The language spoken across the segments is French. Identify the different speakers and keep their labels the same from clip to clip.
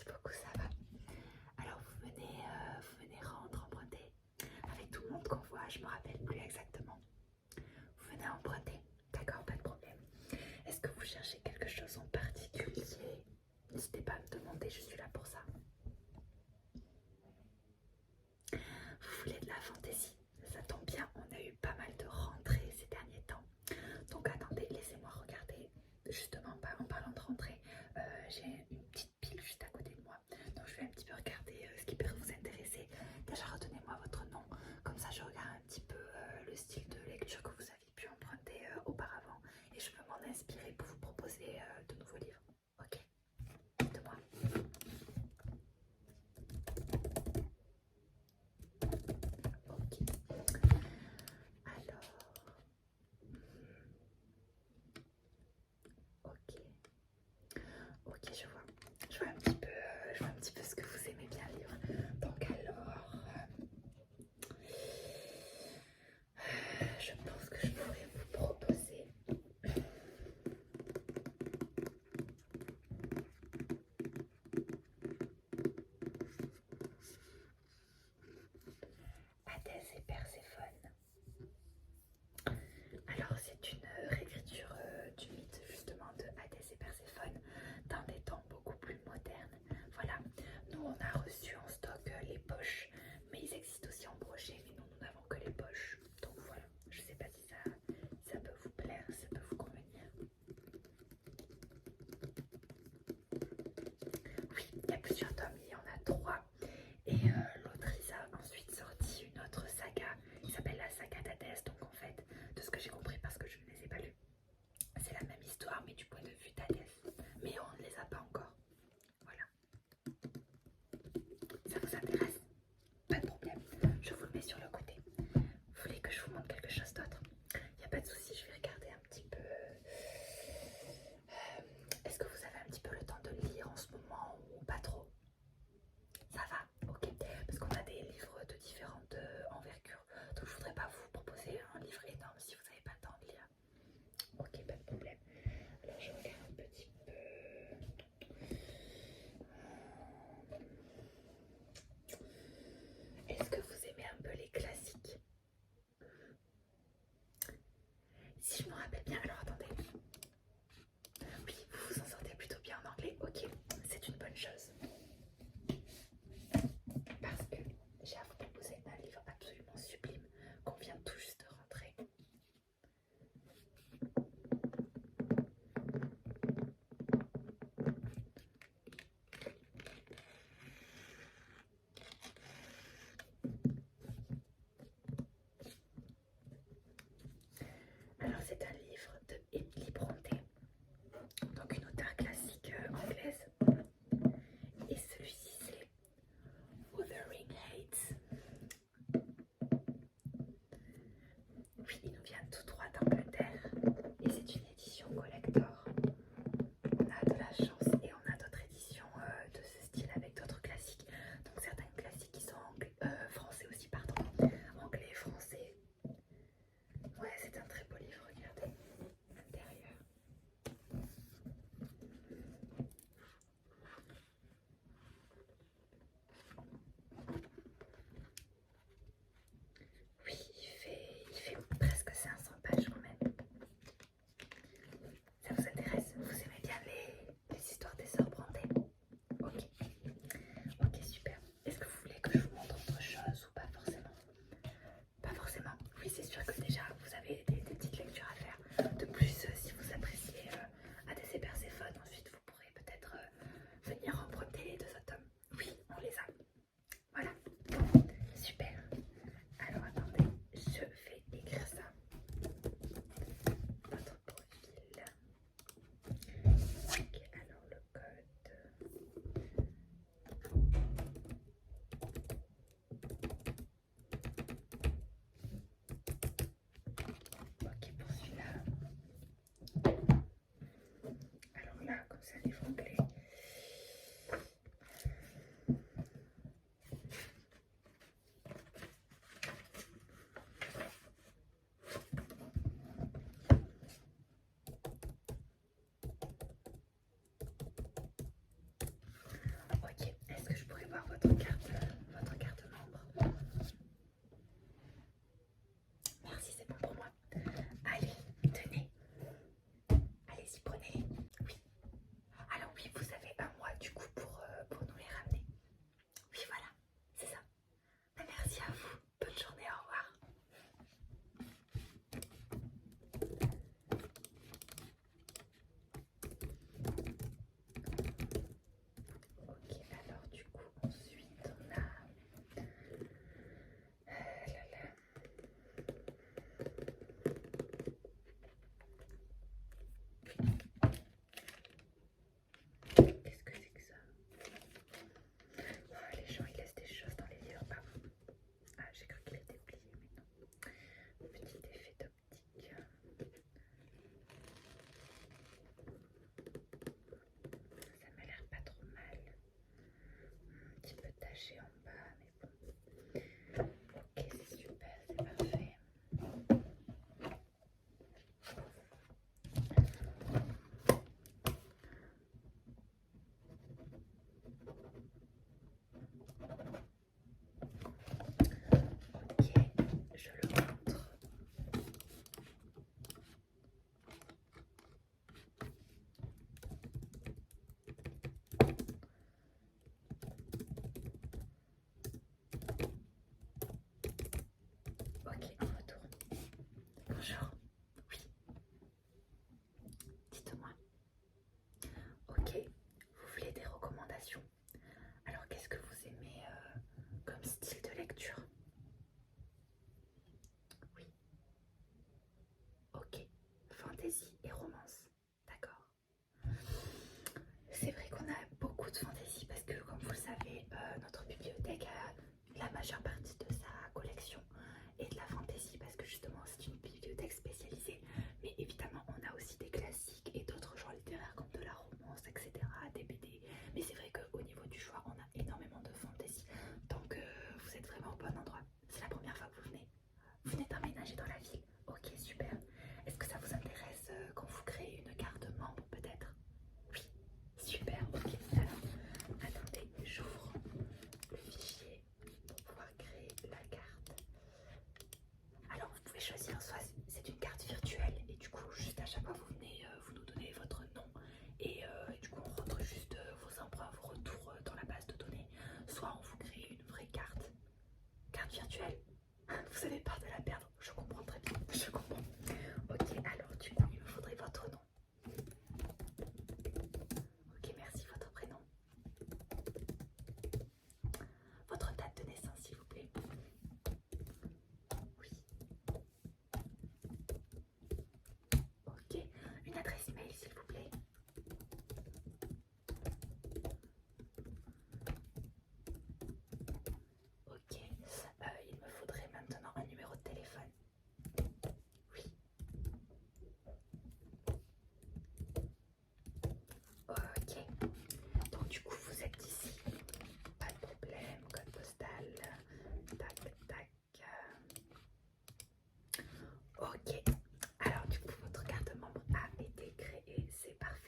Speaker 1: merci beaucoup, ça va. Alors vous venez rendre, emprunter. Avec tout le monde qu'on voit, je me rappelle plus exactement. Vous venez emprunter, d'accord, pas de problème. Est-ce que vous cherchez quelque chose en particulier? N'hésitez pas à me demander, je suis là pour ça. Vous voulez de la fantaisie? Ça tombe bien, on a eu pas mal de rentrées ces derniers temps. Donc attendez, laissez-moi regarder. Justement, en parlant de rentrée, j'ai une petite pile juste à côté de moi. Donc je vais un petit peu regarder ce qui peut vous intéresser. Déjà, redonnez-moi votre nom. Comme ça, je regarde un petit peu le style de lecture que vous aviez pu emprunter auparavant. Et je peux m'en inspirer pour vous proposer de nouveaux livres. Ok, dites-moi. Ok. Alors, ok. Ok, je vois un petit peu, je vois un petit peu ce que vous aimez bien lire. Donc alors, je pense que je pourrais vous proposer. Hadès et Perséphone. Alors c'est une réécriture du mythe justement de Hadès et Perséphone dans des temps beaucoup plus modernes. Voilà, nous on a reçu en stock les poches, mais ils existent aussi en brochet, mais nous n'avons que les poches. Donc voilà, je sais pas si ça peut vous plaire, si ça peut vous convenir. Oui, il y a plusieurs tomes, il y en a 3. Et l'autrice a ensuite sorti une autre saga qui s'appelle la saga d'Hadès. Donc en fait, de ce que j'ai compris parce que je ne les ai pas lus, c'est la même histoire mais du point de vue d'Hadès. Mais on ne les a pas encore. Voilà. Ça vous intéresse? Pas de problème. Je vous le mets sur le côté. Vous voulez que je vous montre quelque chose d'autre? Il n'y a pas de souci, je vais regarder un petit peu. Est-ce que vous avez un petit peu le temps de lire en ce moment ou pas trop? Ça va, ok. Parce qu'on a des livres de différentes envergures. Donc je voudrais pas vous proposer un livre énorme si vous n'avez pas le temps de lire. Ok, pas de problème. Alors je regarde un petit peu. Est-ce que vous aimez un peu les classiques? Si je me rappelle bien, alors attendez. Oui, vous vous en sortez plutôt bien en anglais. Ok, c'est une bonne chose. Parce que j'ai à vous proposer un livre absolument sublime qu'on vient tout juste de rentrer. Alors c'est un livre de votre carte membre. Merci, c'est bon pour moi. Allez, tenez. Allez-y, prenez-les. Oui. Alors oui, vous avez un mois du coup pour nous les ramener. Oui, voilà, c'est ça. Merci à vous. Bonne journée, au revoir. Ok, alors du coup, ensuite on a... Qu'est-ce que c'est que ça? Oh, les gens ils laissent des choses dans les livres. Ah, j'ai cru qu'il était oublié, mais non. Petit effet d'optique. Ça m'a l'air pas trop mal. Un petit peu taché en bas, mais bon. Ok, c'est super, c'est parfait. Ok, je le montre. Ok, en retour. Bonjour. Oui. Dites-moi. Ok, vous voulez des recommandations? Alors, qu'est-ce que vous aimez comme style de lecture? Oui. Ok, fantasy et romance. D'accord. C'est vrai qu'on a beaucoup de fantasy parce que, comme vous le savez, notre bibliothèque a la majeure partie de sa collection et de la fantasy parce que justement c'est une bibliothèque spécialisée. Mais évidemment, on a aussi des classiques et d'autres genres littéraires comme de la romance, etc., des BD. Mais c'est vrai qu'au niveau du choix, on a énormément de fantasy. Donc, vous êtes vraiment au bon endroit. C'est la première fois que vous venez. Vous venez d'emménager dans la ville. Ok, super. Est-ce que ça vous intéresse qu'on vous crée une carte membre peut-être? Oui, super, ok. Alors, attendez, j'ouvre le fichier pour pouvoir créer la carte. Alors, vous pouvez choisir, soit c'est une carte virtuelle et du coup, juste à chaque fois, vous venez, vous nous donnez votre nom et du coup, on rentre juste vos emprunts, vos retours dans la base de données. Soit on vous crée une vraie carte virtuelle. Vous avez peur de la perdre, je comprends très bien, je comprends. Ok, alors du coup, il me faudrait votre nom. Ok, merci, votre prénom. Votre date de naissance, s'il vous plaît. Oui. Ok, une adresse email, s'il vous plaît. Ok, il me faudrait maintenant un numéro de téléphone. Oui. Ok, donc du coup vous êtes ici, pas de problème, code postal, tac tac. Ok, alors du coup votre carte membre a été créée, c'est parfait.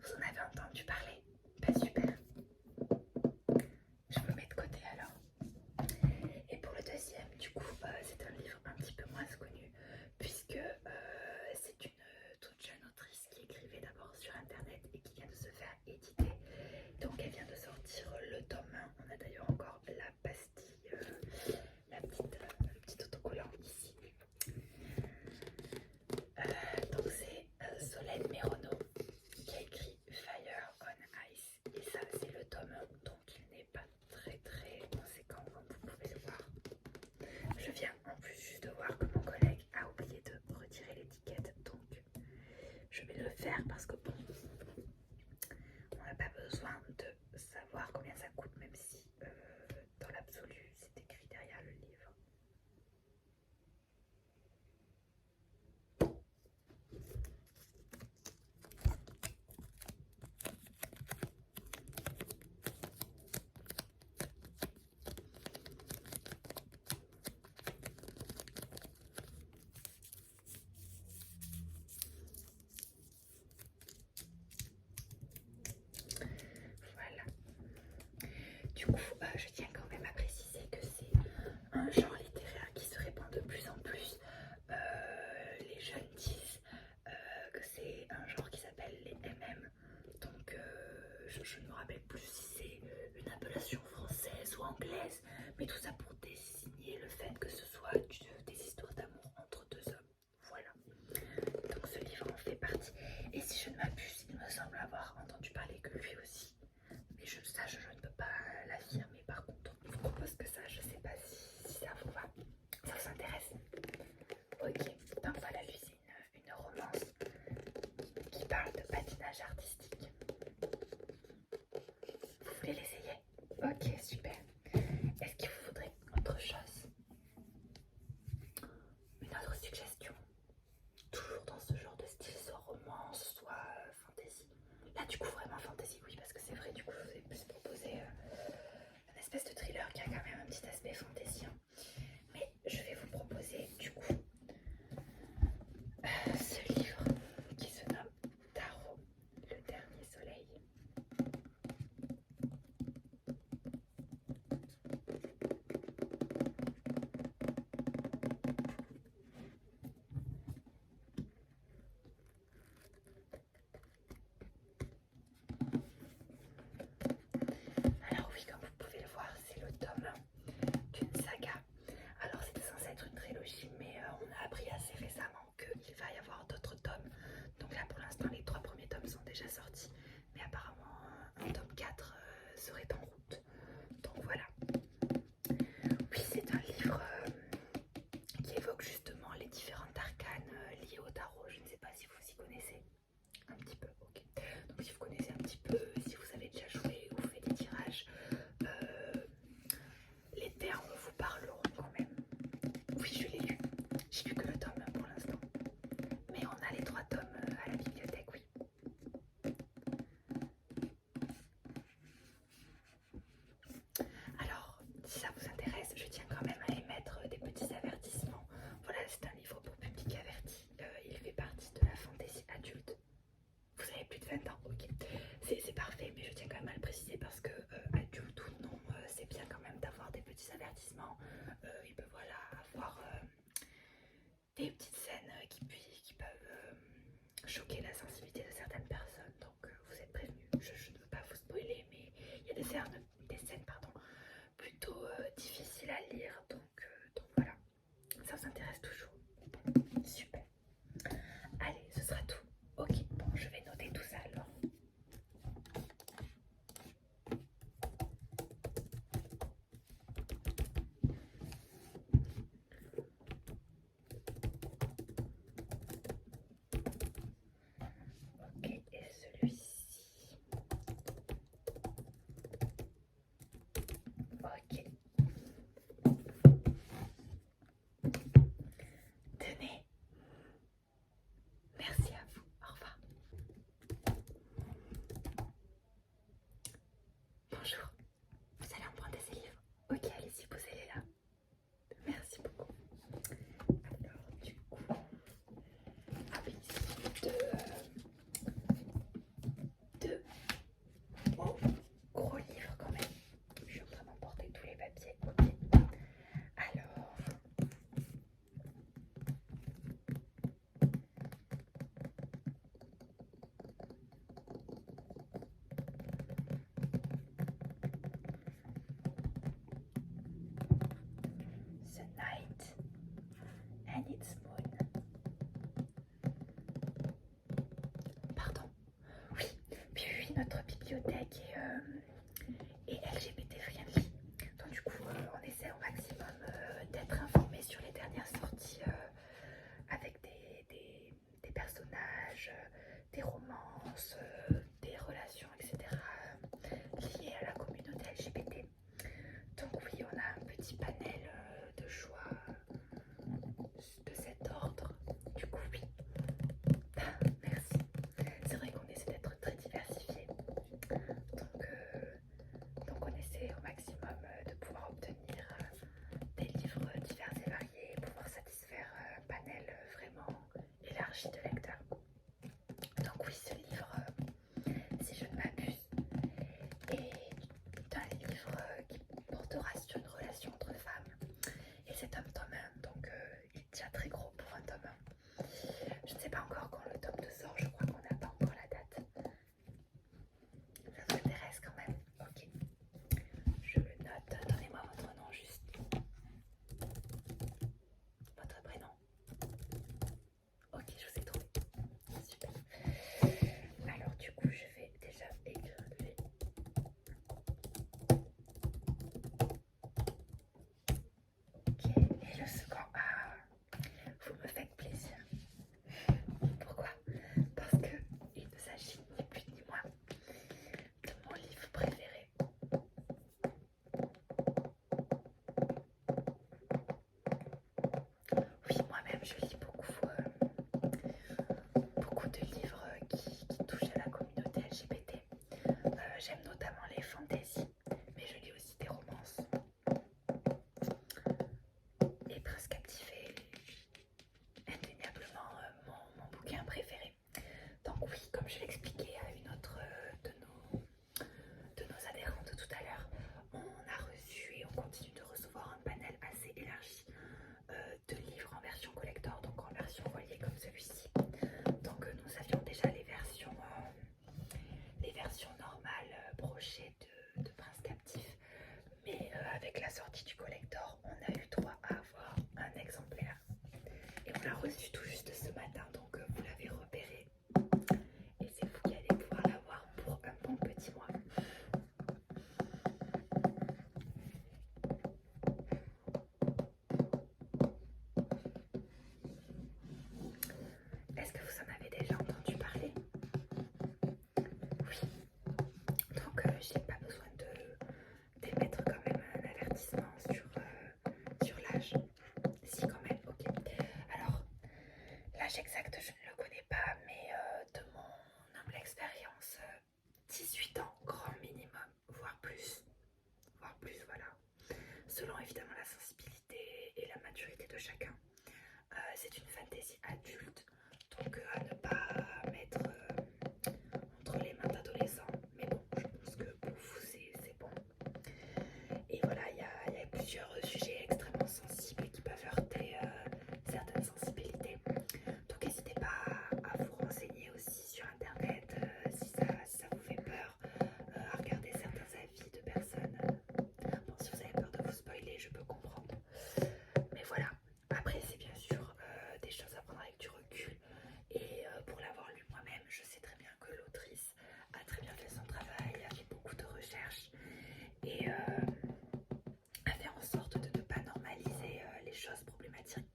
Speaker 1: Vous en avez entendu parler? Pas super. Je me mets de côté alors. Et pour le deuxième, du coup, c'est un livre un petit peu moins connu, puisque c'est une toute jeune autrice qui écrivait d'abord sur internet et qui vient de se faire éditer. Donc elle vient de sortir le tome 1. On a d'ailleurs encore la pastille, le petit autocollant ici. Donc c'est Solène Méronneau qui a écrit Fire on Ice. Et ça c'est le tome 1, donc il n'est pas très conséquent comme vous pouvez le voir. Je viens en plus juste de voir que mon collègue a oublié de retirer l'étiquette, donc je vais le faire parce que bon, on n'a pas besoin de savoir combien ça coûte, même si dans l'absolu c'est écrit derrière le livre. Voilà. Du coup, je tiens quand même à préciser que c'est un genre littéraire qui se répand de plus en plus. Les jeunes disent que c'est un genre qui s'appelle les MM. Donc, je ne me rappelle plus si c'est une appellation française ou anglaise, mais tout ça pour désigner le fait que ce soit des histoires d'amour entre deux hommes. Voilà. Donc, ce livre en fait partie. Et si je ne m'abuse, il me semble avoir entendu parler que lui aussi. Mais je ne peux pas l'affirmer. Par contre, je vous propose que ça, je sais pas si ça vous va. Ça vous intéresse? Ok, donc voilà, lui c'est une romance qui parle de patinage artistique. Vous voulez l'essayer? Ok, super. Est-ce qu'il vous faudrait autre chose? Une autre suggestion? Toujours dans ce genre de style, soit romance, soit fantasy. Là du coup vraiment fantasy, oui, parce que c'est vrai, du coup je vous ai plus proposé une espèce de thriller qui a quand même un petit aspect fantasy. Mais je vais vous proposer du coup ce livre qui se nomme Tarot, le dernier soleil. Alors oui, comme vous pouvez le voir, c'est le tome 1 d'une saga. Alors c'était censé être une trilogie, mais on a appris assez récemment qu'il va y avoir d'autres tomes. Donc là pour l'instant les 3 premiers tomes sont déjà sortis, mais apparemment un tome 4 serait en route. Donc voilà. Oui, c'est un livre qui évoque justement les différentes arcanes liées au tarot. Je ne sais pas si vous y connaissez un petit peu, ok. Donc si vous connaissez un petit peu, si vous avez déjà joué ou fait des tirages, les termes vous parleront quand même. Oui, je l'ai lu. J'ai lu que le tome 1 pour l'instant. Mais on a les 3 tomes à la bibliothèque, oui. Alors, si ça vous intéresse, je tiens quand même à émettre des petits avertissements. Voilà, c'est un livre pour public averti. Il fait partie de la fantaisie adulte. Vous avez plus de 20 ans, ok. C'est parfait, mais je tiens quand même à le préciser parce que adulte ou non, c'est bien quand même d'avoir des petits avertissements. Il peut voilà avoir des petites scènes qui peuvent choquer la sensibilité de certaines personnes. Donc vous êtes prévenus. Je ne veux pas vous spoiler, mais il y a des scènes plutôt difficiles à lire. Donc voilà, ça vous intéresse toujours. Super. Allez, ce sera tout. Ok, bon, je vais noter tout ça alors. Ok, et celui-ci. Ok. Tenez. Merci à vous. Au revoir. Bonjour. Vous allez emprunter ces livres? Ok, allez-y, posez-les là. Merci beaucoup. Alors, du coup, avec de reçu tout juste ce matin, donc vous l'avez repéré. Et c'est vous qui allez pouvoir l'avoir pour un bon petit mois. Est-ce que vous en avez déjà entendu parler? Oui. Donc j'ai pas besoin d'émettre quand même un avertissement sur l'âge. Si quand même, ok. Alors, l'âge exact, je ne le connais pas, mais de mon humble expérience, 18 ans, grand minimum, voire plus, voilà. Selon évidemment la sensibilité et la maturité de chacun. C'est une fantaisie adulte, donc à ne pas mettre entre les mains d'adolescents. Mais bon, je pense que pour vous, c'est bon. Et voilà, il y a plusieurs sujets extrêmement sensibles qui peuvent heurter certaines sensibilités. Donc n'hésitez pas à vous renseigner aussi sur internet si ça vous fait peur, à regarder certains avis de personnes. Bon, si vous avez peur de vous spoiler, je peux comprendre. Mais voilà, après c'est bien sûr des choses à prendre avec du recul. Et pour l'avoir lu moi-même, je sais très bien que l'autrice a très bien fait son travail, a fait beaucoup de recherches et à faire en sorte de ne pas normaliser les choses problématiques,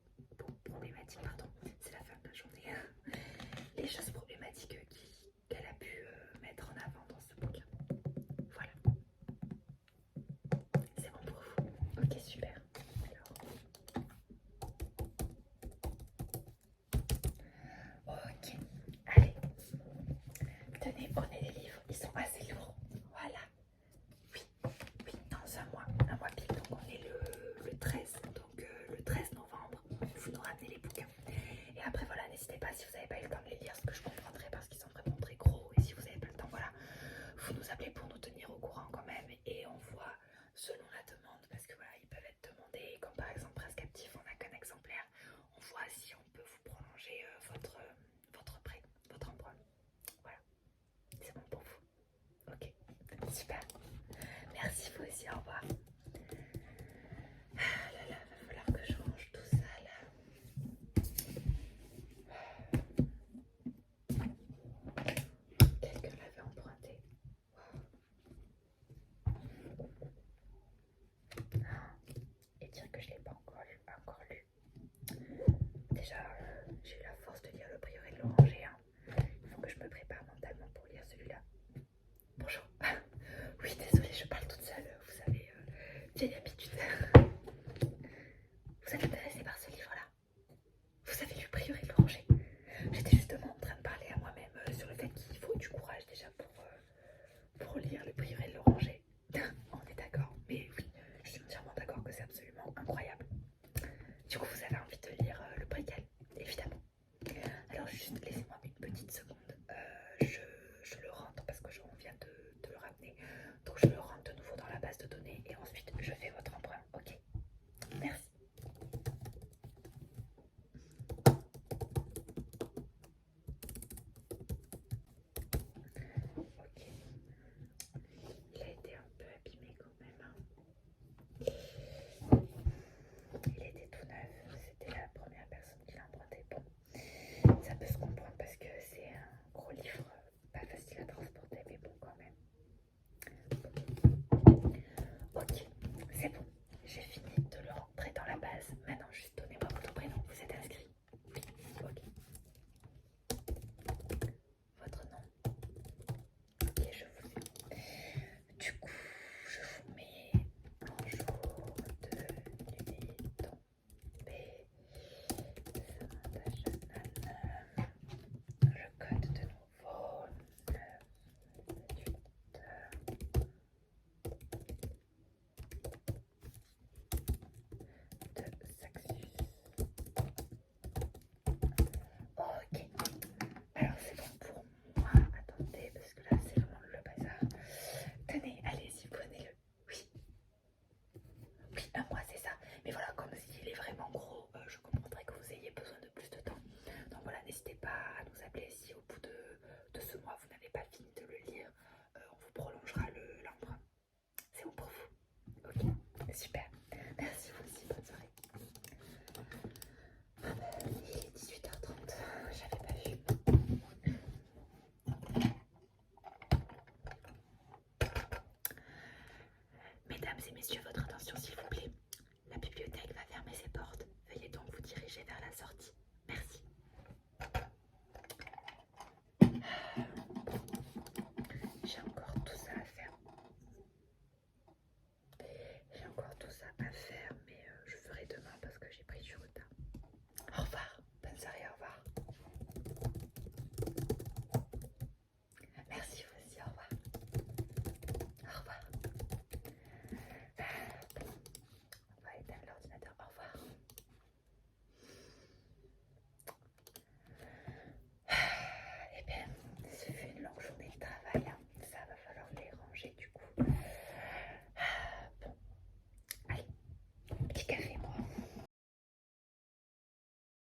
Speaker 1: pardon, c'est la fin de la journée, les choses problématiques qu'elle a pu mettre en avant dans ce bouquin. Voilà, c'est bon pour vous? Ok, super. Alors, ok, allez, tenez, prenez les livres, ils sont assez lourds, voilà. Oui, oui, dans un mois pile, donc on est le 13, donc le 13 novembre, vous nous ramenez les bouquins. Et après voilà, n'hésitez pas si vous n'avez pas eu le temps de les lire, ce que je comprendrai parce qu'ils sont vraiment très gros, et si vous n'avez pas le temps, voilà, vous nous appelez pour nous tenir au courant quand même, et on voit selon la demande, parce que voilà, ils peuvent être demandés, comme par exemple Presque Captif, on n'a qu'un exemplaire, on voit si on peut vous prolonger votre prêt, votre emprunt. Voilà, c'est bon pour vous? Ok, super. Merci, vous aussi, au revoir. Ah là là, va falloir que je range tout ça là. Quelqu'un l'avait emprunté. Et dire que je ne l'ai pas encore lu. Déjà, j'ai eu la force de lire Le Prieuré de l'Oranger. Il faut que je me prépare mentalement pour lire celui-là. Bonjour. Oui, désolée, je parle toute seule. Vous savez, sorti